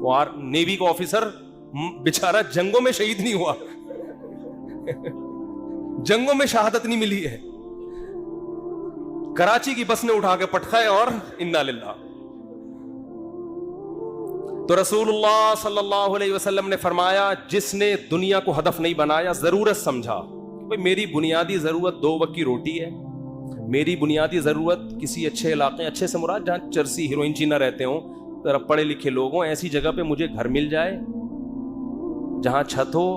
وہ نیوی کا آفیسر بیچارہ جنگوں میں شہید نہیں ہوا جنگوں میں شہادت نہیں ملی ہے, کراچی کی بس نے اٹھا کے پٹخائے اور انا للہ. تو رسول اللہ صلی اللہ علیہ وسلم نے فرمایا جس نے دنیا کو ہدف نہیں بنایا, ضرورت سمجھا بھئی میری بنیادی ضرورت 2 وقت کی روٹی ہے, میری بنیادی ضرورت کسی اچھے علاقے, اچھے سے مراد جہاں چرسی ہیروئن چی نہ رہتے ہوں, ذرا پڑھے لکھے لوگ ہوں, ایسی جگہ پہ مجھے گھر مل جائے جہاں چھت ہو,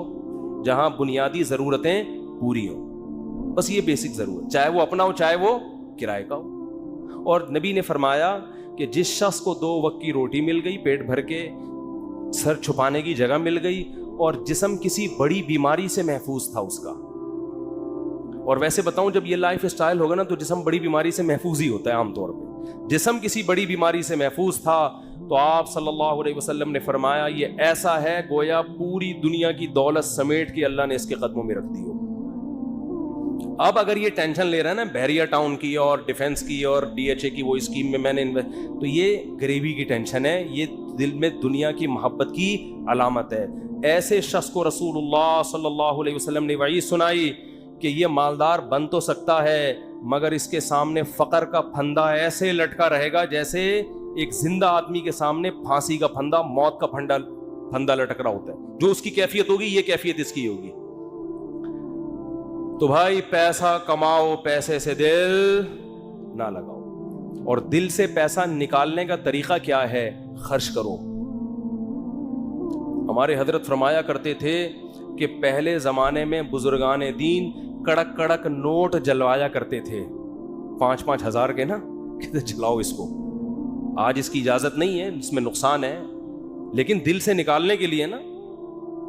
جہاں بنیادی ضرورتیں پوری ہوں, بس یہ بیسک ضرورت, چاہے وہ اپنا ہو چاہے وہ کرائے کا ہو. اور نبی نے فرمایا کہ جس شخص کو 2 وقت کی روٹی مل گئی, پیٹ بھر کے سر چھپانے کی جگہ مل گئی, اور جسم کسی بڑی بیماری سے محفوظ تھا اس کا. اور ویسے بتاؤں جب یہ لائف اسٹائل ہوگا نا تو جسم بڑی بیماری سے محفوظ ہی ہوتا ہے عام طور پہ. جسم کسی بڑی بیماری سے محفوظ تھا تو آپ صلی اللہ علیہ وسلم نے فرمایا یہ ایسا ہے گویا پوری دنیا کی دولت سمیٹ کے اللہ نے اس کے قدموں میں رکھ دی ہو. اب اگر یہ ٹینشن لے رہا ہے نا بحریہ ٹاؤن کی اور ڈیفنس کی اور DHA کی وہ اسکیم میں میں نے تو یہ غریبی کی ٹینشن ہے, یہ دل میں دنیا کی محبت کی علامت ہے. ایسے شخص کو رسول اللہ صلی اللہ علیہ وسلم نے وعید سنائی کہ یہ مالدار بن تو سکتا ہے مگر اس کے سامنے فقر کا پھندا ایسے لٹکا رہے گا جیسے ایک زندہ آدمی کے سامنے پھانسی کا پھندا, موت کا پھندا لٹک رہا ہوتا ہے. جو اس کی کیفیت ہوگی یہ کیفیت اس کی ہوگی. تو بھائی پیسہ کماؤ, پیسے سے دل نہ لگاؤ. اور دل سے پیسہ نکالنے کا طریقہ کیا ہے؟ خرچ کرو. ہمارے حضرت فرمایا کرتے تھے کہ پہلے زمانے میں بزرگان دین کڑک کڑک نوٹ جلوایا کرتے تھے, 5-5 ہزار کے نا, کہتے جلاؤ اس کو. آج اس کی اجازت نہیں ہے, اس میں نقصان ہے, لیکن دل سے نکالنے کے لیے نا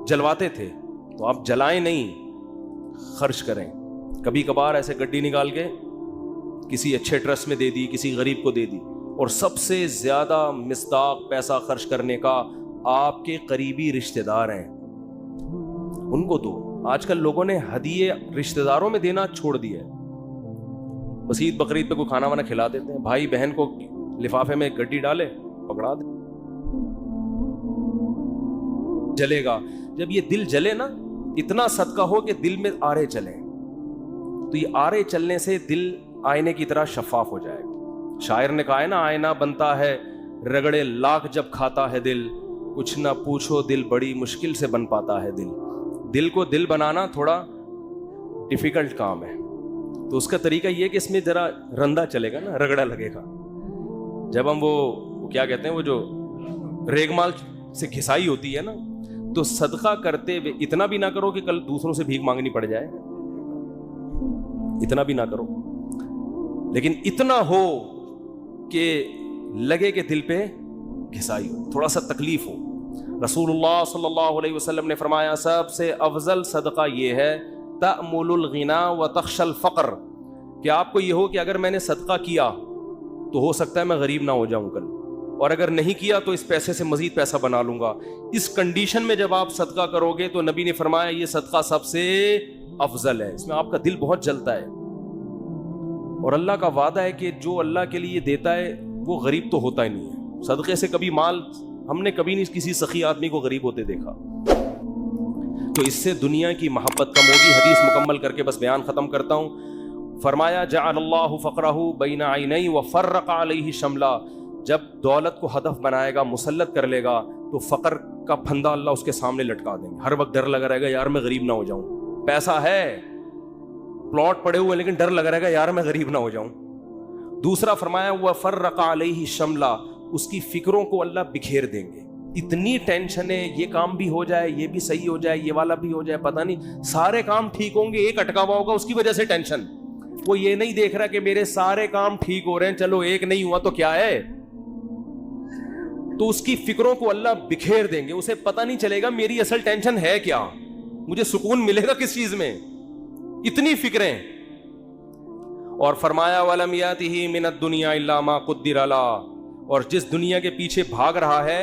جلواتے تھے. تو آپ جلائیں نہیں, خرچ کریں. کبھی کبھار ایسے گڈی نکال کے کسی اچھے ٹرسٹ میں دے دی, کسی غریب کو دے دی. اور سب سے زیادہ مصداق پیسہ خرچ کرنے کا آپ کے قریبی رشتہ دار ہیں, ان کو دو. آج کل لوگوں نے ہدیے رشتہ داروں میں دینا چھوڑ دیا ہے. بس عید بقرعید پہ کوئی کھانا وانا کھلا دیتے ہیں, بھائی بہن کو لفافے میں گڈی ڈالے پکڑا دے, جلے گا. جب یہ دل جلے نا, اتنا صدقہ ہو کہ دل میں آرے چلیں, تو یہ آرے چلنے سے دل آئینے کی طرح شفاف ہو جائے گا. شاعر نے کہا ہے نا, آئینہ بنتا ہے رگڑے لاکھ جب کھاتا ہے دل, کچھ نہ پوچھو دل بڑی مشکل سے بن پاتا ہے دل. دل کو دل بنانا تھوڑا ڈیفیکلٹ کام ہے, تو اس کا طریقہ یہ کہ اس میں ذرا رندا چلے گا نا, رگڑا لگے گا. جب ہم وہ کیا کہتے ہیں, وہ جو ریگمال سے گھسائی ہوتی ہے نا, تو صدقہ کرتے ہوئے اتنا بھی نہ کرو کہ کل دوسروں سے بھیک مانگنی پڑ جائے, اتنا بھی نہ کرو, لیکن اتنا ہو کہ لگے کہ دل پہ گھسائی ہو, تھوڑا سا تکلیف ہو. رسول اللہ صلی اللہ علیہ وسلم نے فرمایا سب سے افضل صدقہ یہ ہے تأمل الغنا وتخشى الفقر, کہ آپ کو یہ ہو کہ اگر میں نے صدقہ کیا تو ہو سکتا ہے میں غریب نہ ہو جاؤں کل, اور اگر نہیں کیا تو اس پیسے سے مزید پیسہ بنا لوں گا. اس کنڈیشن میں جب آپ صدقہ کرو گے تو نبی نے فرمایا یہ صدقہ سب سے افضل ہے. اس میں آپ کا دل بہت جلتا ہے, اور اللہ کا وعدہ ہے کہ جو اللہ کے لیے دیتا ہے وہ غریب تو ہوتا ہی نہیں ہے. صدقے سے کبھی مال ہم نے کبھی نہیں کسی سخی آدمی کو غریب ہوتے دیکھا. تو اس سے دنیا کی محبت کم ہوگی. حدیث مکمل کر کے بس بیان ختم کرتا ہوں. فرمایا جعل اللہ فقرہ بین عینی وفرق علیہ شملا, جب دولت کو ہدف بنائے گا, مسلط کر لے گا, تو فقر کا پھندا اللہ اس کے سامنے لٹکا دیں گے. ہر وقت ڈر لگا رہے گا یار میں غریب نہ ہو جاؤں. پیسہ ہے, پلاٹ پڑے ہوئے, لیکن ڈر لگا رہے گا یار میں غریب نہ ہو جاؤں. دوسرا فرمایا وفرق علیہ شملا, اس کی فکروں کو اللہ بکھیر دیں گے. اتنی ٹینشن ہے, یہ کام بھی ہو جائے, یہ بھی صحیح ہو جائے, یہ والا بھی ہو جائے, پتہ نہیں سارے کام ٹھیک ہوں گے, ایک اٹکا ہوا ہوگا, اس کی وجہ سے ٹینشن. وہ یہ نہیں دیکھ رہا کہ میرے سارے کام ٹھیک ہو رہے ہیں, چلو ایک نہیں ہوا تو کیا ہے. تو اس کی فکروں کو اللہ بکھیر دیں گے. اسے پتہ نہیں چلے گا میری اصل ٹینشن ہے کیا, مجھے سکون ملے گا کس چیز میں, اتنی فکریں. اور فرمایا وَلَمْ يَأْتِهِ مِنَ الدُّنْيَا إِلَّا مَا قُدِّرَ لَهُ, اور جس دنیا کے پیچھے بھاگ رہا ہے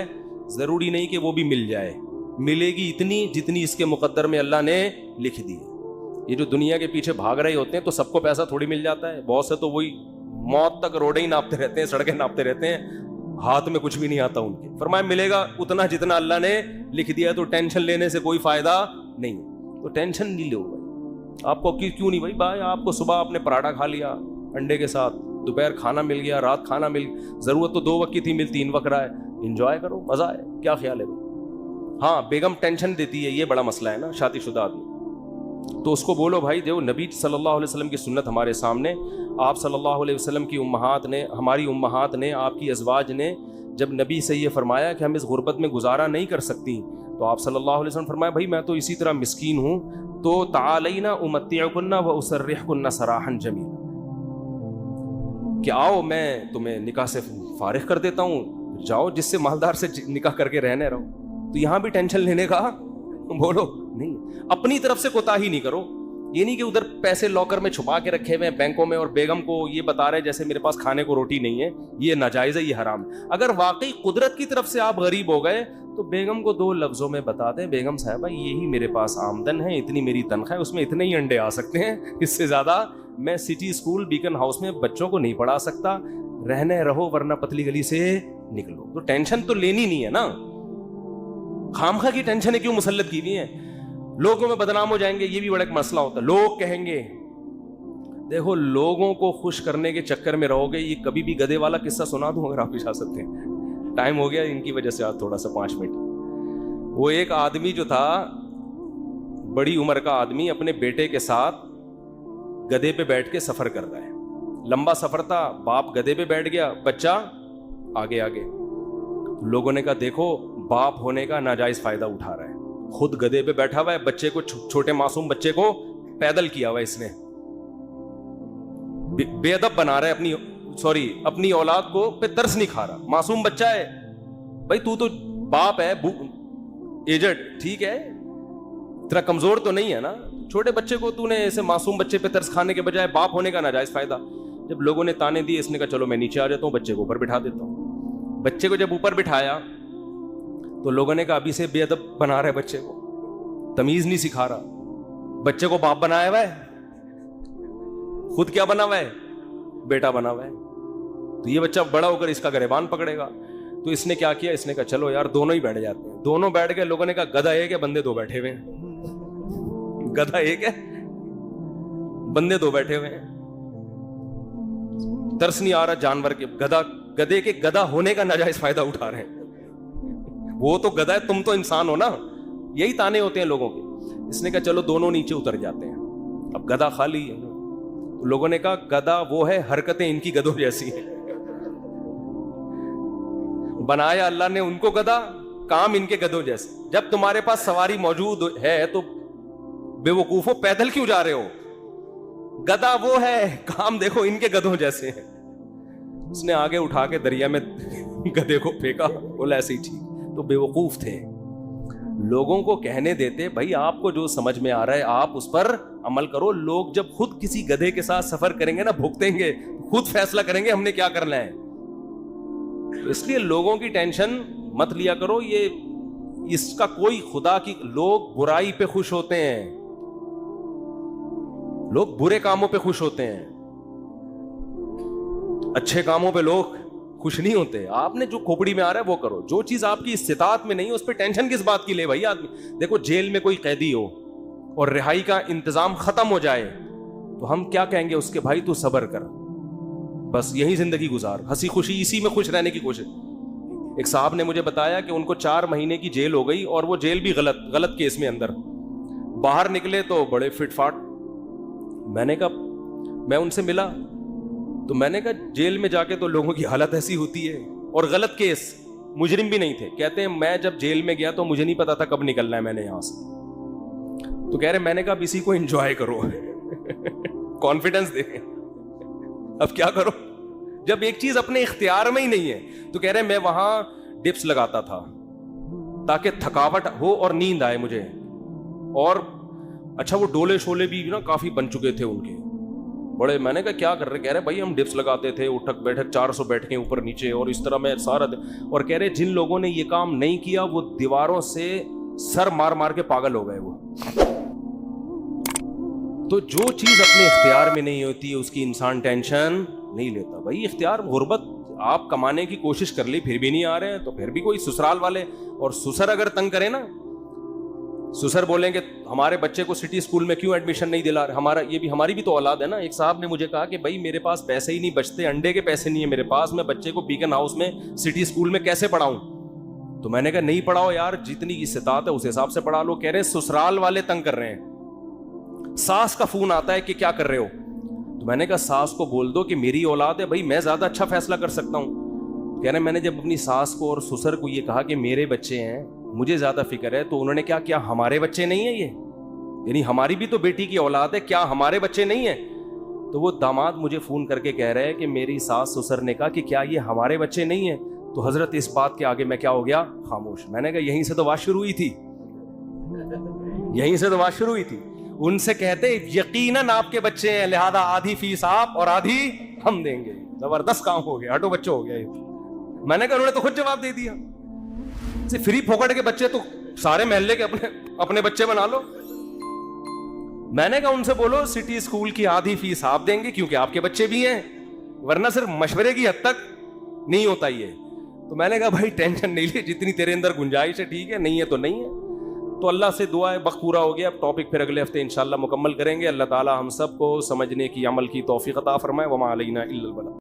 ضروری نہیں کہ وہ بھی مل جائے, ملے گی اتنی جتنی اس کے مقدر میں اللہ نے لکھ دی. یہ جو دنیا کے پیچھے بھاگ رہے ہوتے ہیں تو سب کو پیسہ تھوڑی مل جاتا ہے. بہت سے تو وہی موت تک روڈیں ہی ناپتے رہتے ہیں, سڑکیں ناپتے رہتے ہیں, ہاتھ میں کچھ بھی نہیں آتا ان کے. فرمایا ملے گا اتنا جتنا اللہ نے لکھ دیا, تو ٹینشن لینے سے کوئی فائدہ نہیں. تو ٹینشن نہیں لو بھائی. آپ کو کیوں نہیں بھائی آپ کو صبح آپ نے پراٹھا کھا لیا انڈے کے ساتھ, دوپہر کھانا مل گیا, رات کھانا مل گیا, ضرورت تو 2 وقت کی تھی, مل 3 وقت رہا ہے, انجوائے کرو, مزہ ہے. کیا خیال ہے بھائی؟ ہاں بیگم ٹینشن دیتی ہے, یہ بڑا مسئلہ ہے نا شادی شدہ آدمی. تو اس کو بولو بھائی دیکھو نبی صلی اللہ علیہ وسلم کی سنت ہمارے سامنے, آپ صلی اللہ علیہ وسلم کی امہات نے, ہماری امہات نے, آپ کی ازواج نے جب نبی سے یہ فرمایا کہ ہم اس غربت میں گزارا نہیں کر سکتی, تو آپ صلی اللہ علیہ وسلم فرمایا بھائی میں تو اسی طرح مسکین ہوں, تو تعالینا امتعکن و اسرحکن سراحا جمیلا, کہ آؤ میں تمہیں نکاح سے فارغ کر دیتا ہوں, جاؤ جس سے مالدار سے نکاح کر کے رہنے رہو. تو یہاں بھی ٹینشن لینے کا بولو نہیں, اپنی طرف سے کوتاہی نہیں کرو. یہ نہیں کہ ادھر پیسے لاکر میں چھپا کے رکھے ہوئے ہیں بینکوں میں, اور بیگم کو یہ بتا رہے جیسے میرے پاس کھانے کو روٹی نہیں ہے, یہ ناجائز ہے, یہ حرام. اگر واقعی قدرت کی طرف سے آپ غریب ہو گئے تو بیگم کو 2 لفظوں میں بتا دیں, بیگم صاحبہ یہی میرے پاس آمدن ہے, اتنی میری تنخواہ ہے, اس میں اتنے ہی انڈے آ سکتے ہیں, اس سے زیادہ میں سٹی اسکول بیکن ہاؤس میں بچوں کو نہیں پڑھا سکتا, رہنے رہو ورنہ پتلی گلی سے نکلو. تو ٹینشن تو لینی نہیں ہے نا, خامخواہ کی ٹینشنیں کیوں مسلط کی ہوئی ہیں؟ لوگوں میں بدنام ہو جائیں گے, یہ بھی بڑا ایک مسئلہ ہوتا ہے. لوگ کہیں گے, دیکھو لوگوں کو خوش کرنے کے چکر میں رہو گے. یہ کبھی بھی گدھے والا قصہ سنا دوں اگر آپ اجازت دیں, ٹائم ہو گیا ان کی وجہ سے آج تھوڑا سا 5 منٹ. وہ ایک آدمی جو تھا, بڑی عمر کا آدمی, اپنے بیٹے کے ساتھ گدھے پہ بیٹھ کے سفر کر رہا ہے. لمبا سفر تھا, باپ گدھے پہ بیٹھ گیا, بچہ آگے آگے. لوگوں نے کہا دیکھو باپ ہونے کا ناجائز فائدہ اٹھا رہا ہے, خود گدھے پہ بیٹھا ہوا ہے, بچے کو, چھوٹے معصوم بچے کو پیدل کیا ہوا ہے, اس نے بے ادب بنا رہا ہے, اپنی اولاد کو پہ ترس نہیں کھا رہا. معصوم بچہ ہے بھائی, تو باپ ہے, ایجڈ ٹھیک ہے, تیرا کمزور تو نہیں ہے نا, چھوٹے بچے کو تو نے ایسے معصوم بچے پہ ترس کھانے کے بجائے باپ ہونے کا ناجائز فائدہ. جب لوگوں نے تانے دیے, اس نے کہا چلو میں نیچے آ جاتا ہوں, بچے کو اوپر بٹھا دیتا ہوں. بچے کو جب اوپر بٹھایا تو لوگوں نے کہا ابھی سے بے ادب بنا رہے بچے کو, تمیز نہیں سکھا رہا. بچے کو باپ بنایا ہوا ہے, خود کیا بنا ہوا ہے, بیٹا بنا ہوا ہے. تو یہ بچہ بڑا ہو کر اس کا گریبان پکڑے گا. تو اس نے کیا کیا, اس نے کہا چلو یار دونوں ہی بیٹھ جاتے ہیں. دونوں بیٹھ گئے. لوگوں نے کہا گدھا ایک ہے, بندے 2 بیٹھے ہوئے ہیں. گدھا ایک ہے, بندے 2 بیٹھے ہوئے ہیں. ترس نہیں آ رہا جانور کے, گدھے کے گدھا ہونے کا ناجائز فائدہ اٹھا رہے ہیں. وہ تو گدھا ہے, تم تو انسان ہو نا. یہی تانے ہوتے ہیں لوگوں کے. اس نے کہا چلو دونوں نیچے اتر جاتے ہیں. اب گدھا خالی ہے. لوگوں نے کہا گدھا وہ ہے, حرکتیں ان کی گدھوں جیسی ہیں. بنایا اللہ نے ان کو گدھا, کام ان کے گدھوں جیسے. جب تمہارے پاس سواری موجود ہے تو بے وقوفو پیدل کیوں جا رہے ہو؟ گدھا وہ ہے, کام دیکھو ان کے گدھوں جیسے ہیں. اس نے آگے اٹھا کے دریا میں گدھے کو پھینکا, بولا ایسے ہی ٹھیک. تو بے وقوف تھے. لوگوں کو کہنے دیتے بھائی آپ کو جو سمجھ میں آ رہا ہے آپ اس پر عمل کرو. لوگ جب خود کسی گدھے کے ساتھ سفر کریں گے نا, بھگتیں گے, خود فیصلہ کریں گے ہم نے کیا کرنا ہے. تو اس لیے لوگوں کی ٹینشن مت لیا کرو. یہ اس کا کوئی خدا کی, لوگ برائی پہ خوش ہوتے ہیں, لوگ برے کاموں پہ خوش ہوتے ہیں, اچھے کاموں پہ لوگ خوش نہیں ہوتے. آپ نے جو کھوپڑی میں آ رہا ہے وہ کرو. جو چیز آپ کی استطاعت میں نہیں ہے اس پہ ٹینشن کس بات کی لے بھائی آدمی. دیکھو جیل میں کوئی قیدی ہو اور رہائی کا انتظام ختم ہو جائے تو ہم کیا کہیں گے اس کے, بھائی تو صبر کر, بس یہی زندگی گزار, ہنسی خوشی اسی میں خوش رہنے کی کوشش. ایک صاحب نے مجھے بتایا کہ ان کو 4 مہینے کی جیل ہو گئی, اور وہ جیل بھی غلط کیس میں اندر. باہر نکلے تو بڑے فٹ فاٹ. میں نے کہا, میں ان سے ملا تو میں نے کہا جیل میں جا کے تو لوگوں کی حالت ایسی ہوتی ہے, اور غلط کیس, مجرم بھی نہیں تھے. کہتے ہیں میں جب جیل میں گیا تو مجھے نہیں پتا تھا کب نکلنا ہے میں نے یہاں سے. تو کہہ رہے میں نے کہا اب اسی کو انجوائے کرو, کانفیڈنس دے. اب کیا کرو جب ایک چیز اپنے اختیار میں ہی نہیں ہے. تو کہہ رہے میں وہاں ڈپس لگاتا تھا تاکہ تھکاوٹ ہو اور نیند آئے مجھے. اور اچھا وہ ڈولے شولے بھی نا کافی بن چکے تھے ان کے بڑے. میں نے کہا کیا کر رہے؟ کہہ رہے بھائی ہم ڈپس لگاتے تھے, اٹھک بیٹھک 400 بیٹھیں اوپر نیچے, اور اس طرح میں سارا. اور کہہ رہے جن لوگوں نے یہ کام نہیں کیا وہ دیواروں سے سر مار مار کے پاگل ہو گئے. وہ تو جو چیز اپنے اختیار میں نہیں ہوتی اس کی انسان ٹینشن نہیں لیتا. بھائی اختیار, غربت آپ کمانے کی کوشش کر لی پھر بھی نہیں آ رہے ہیں تو پھر بھی کوئی سسرال والے اور سسر اگر تنگ کرے نا, سسر بولیں کہ ہمارے بچے کو سٹی اسکول میں کیوں ایڈمیشن نہیں دلا رہے, ہماری بھی تو اولاد ہے نا. ایک صاحب نے مجھے کہا کہ بھائی میرے پاس پیسے ہی نہیں بچتے, انڈے کے پیسے نہیں ہیں میرے پاس, میں بچے کو بیکن ہاؤس میں سٹی اسکول میں کیسے پڑھاؤں؟ تو میں نے کہا نہیں پڑھاؤ یار, جتنی استطاعت ہے اس حساب سے پڑھا لو. کہہ رہے ہیں سسرال والے تنگ کر رہے ہیں, ساس کا فون آتا ہے کہ کیا کر رہے ہو, تو میں نے کہا ساس کو بول دو کہ میری اولاد ہے بھائی, میں زیادہ اچھا فیصلہ کر سکتا ہوں. کہہ رہے ہیں میں نے جب اپنی ساس کو اور سسر کو یہ کہا کہ میرے بچے ہیں, مجھے زیادہ فکر ہے, تو انہوں نے کیا ہمارے بچے نہیں ہیں یہ, یعنی ہماری بھی تو بیٹی کی اولاد ہے, کیا ہمارے بچے نہیں ہیں؟ تو وہ داماد مجھے فون کر کے کہہ رہے ہیں کہ میری ساس سسر نے کہا کہ کیا یہ ہمارے بچے نہیں ہیں؟ تو حضرت اس بات کے آگے میں کیا ہو گیا, خاموش. میں نے کہا یہیں سے تو بات شروع ہوئی تھی, یہیں سے تو بات شروع ہوئی تھی. ان سے کہتے یقیناً آپ کے بچے ہیں, لہذا آدھی فیس آپ اور آدھی ہم دیں گے. زبردست کام ہو گیا, ہٹو بچوں ہو گیا. میں نے کہا انہوں نے تو خود جواب دے دیا, فری پھوکٹ کے بچے تو سارے محلے کے اپنے بچے بنا لو. میں نے کہا ان سے بولو سٹی اسکول کی آدھی فیس آپ دیں گے کیونکہ آپ کے بچے بھی ہیں, ورنہ صرف مشورے کی حد تک نہیں ہوتا یہ. تو میں نے کہا بھائی ٹینشن نہیں لی, جتنی تیرے اندر گنجائش ہے ٹھیک ہے, نہیں ہے تو نہیں ہے. تو اللہ سے دعا ہے, وقت پورا ہو گیا, اب ٹاپک پھر اگلے ہفتے انشاءاللہ مکمل کریں گے. اللہ تعالی ہم سب کو سمجھنے کی, عمل کی توفیق عطا فرمائے. وما علینا الا البلاغ.